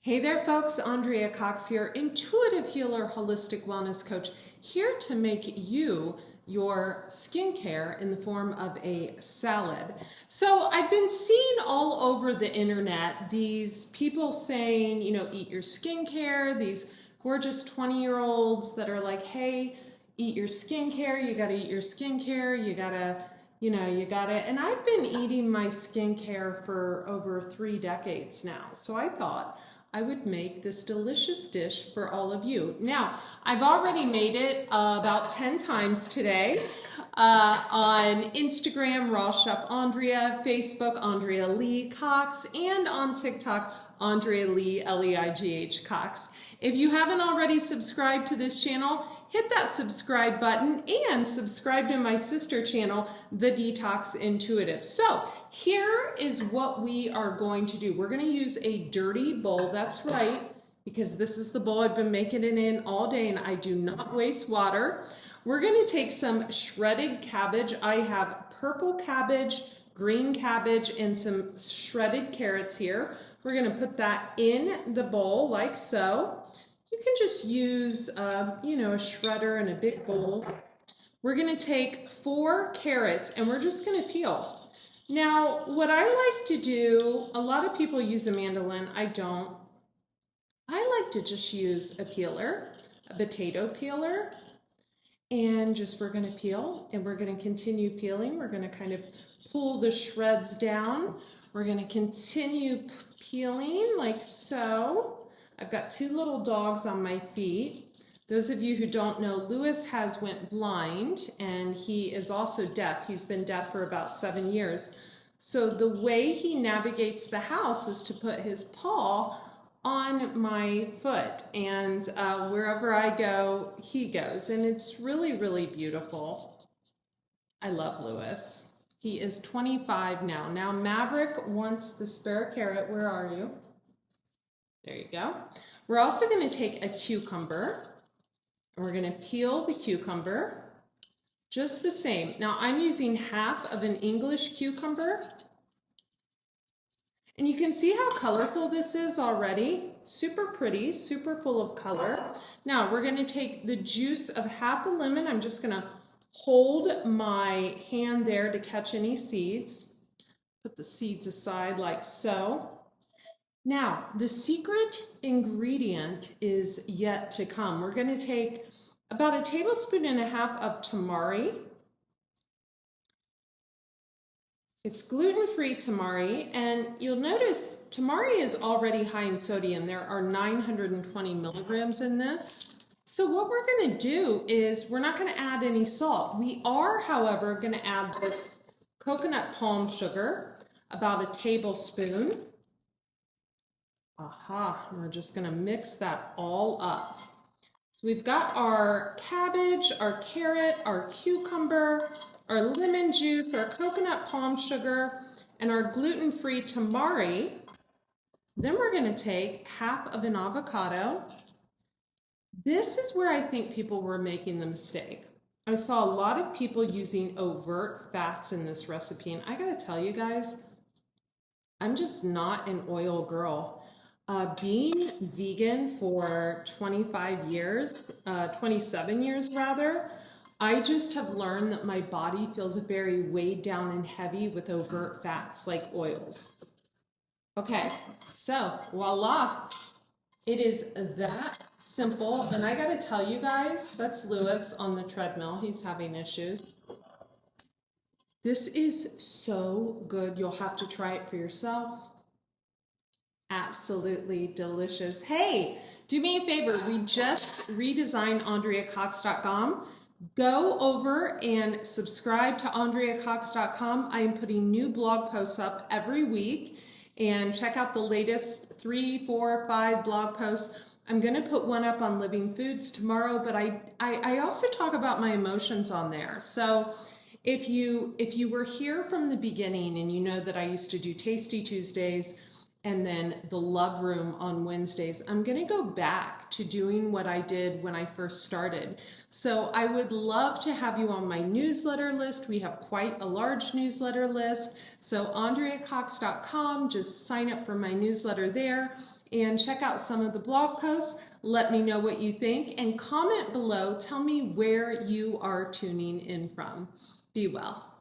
Hey there folks, Andrea Cox here, intuitive healer, holistic wellness coach, here to make you your skincare in the form of a salad. So I've been seeing all over the internet these people saying, eat your skincare, these gorgeous 20-year-olds that are like, hey, eat your skincare, you gotta eat your skincare, you gotta, and I've been eating my skincare for over 3 decades now. So I thought I would make this delicious dish for all of you. Now, I've already made it about 10 times today on Instagram, Raw Chef Andrea, Facebook, Andrea Lee Cox, and on TikTok, Andrea Lee, Leigh Cox. If you haven't already subscribed to this channel, hit that subscribe button and subscribe to my sister channel, The Detox Intuitive. So here is what we are going to do. We're going to use a dirty bowl. That's right, because this is the bowl I've been making it in all day and I do not waste water. We're going to take some shredded cabbage. I have purple cabbage, green cabbage, and some shredded carrots here. We're going to put that in the bowl like so. You can just use, a shredder in a big bowl. We're going to take 4 carrots and we're just going to peel. Now, what I like to do, a lot of people use a mandolin. I don't. I like to just use a peeler, a potato peeler, and just we're going to peel and we're going to continue peeling. We're going to kind of pull the shreds down. We're going to continue peeling like so. I've got 2 little dogs on my feet. Those of you who don't know, Lewis has went blind and he is also deaf. He's been deaf for about 7 years. So the way he navigates the house is to put his paw on my foot, and wherever I go, he goes, and it's really, really beautiful. I love Lewis. He is 25 now. Now Maverick wants the spare carrot. Where are you? There you go. We're also going to take a cucumber, and we're going to peel the cucumber just the same. Now I'm using half of an English cucumber. And you can see how colorful this is already. Super pretty, super full of color. Now we're going to take the juice of half a lemon. I'm just going to hold my hand there to catch any seeds. Put the seeds aside like so. Now, the secret ingredient is yet to come. We're going to take about 1.5 tablespoons of tamari. It's gluten-free tamari, and you'll notice tamari is already high in sodium. There are 920 milligrams in this. So what we're going to do is we're not going to add any salt. We are, however, going to add this coconut palm sugar, about 1 tablespoon. And we're just going to mix that all up. So we've got our cabbage, our carrot, our cucumber, our lemon juice, our coconut palm sugar, and our gluten-free tamari. Then we're going to take half of an avocado. This is where I think people were making the mistake. I saw a lot of people using overt fats in this recipe, and I got to tell you guys, I'm just not an oil girl. Being vegan for 25 years, 27 years rather, I just have learned that my body feels very weighed down and heavy with overt fats like oils. Okay, so voila, it is that simple. And I gotta tell you guys, that's Lewis on the treadmill. He's having issues. This is so good. You'll have to try it for yourself. Absolutely delicious. Hey, do me a favor. We just redesigned AndreaCox.com. Go over and subscribe to AndreaCox.com. I am putting new blog posts up every week, and check out the latest 3, 4, 5 blog posts. I'm going to put one up on living foods tomorrow, but I also talk about my emotions on there. So if you were here from the beginning and you know that I used to do Tasty Tuesdays and then the Love Room on Wednesdays, I'm going to go back to doing what I did when I first started. So I would love to have you on my newsletter list. We have quite a large newsletter list. So AndreaCox.com, just sign up for my newsletter there. and check out some of the blog posts. Let me know what you think and comment below. Tell me where you are tuning in from. Be well.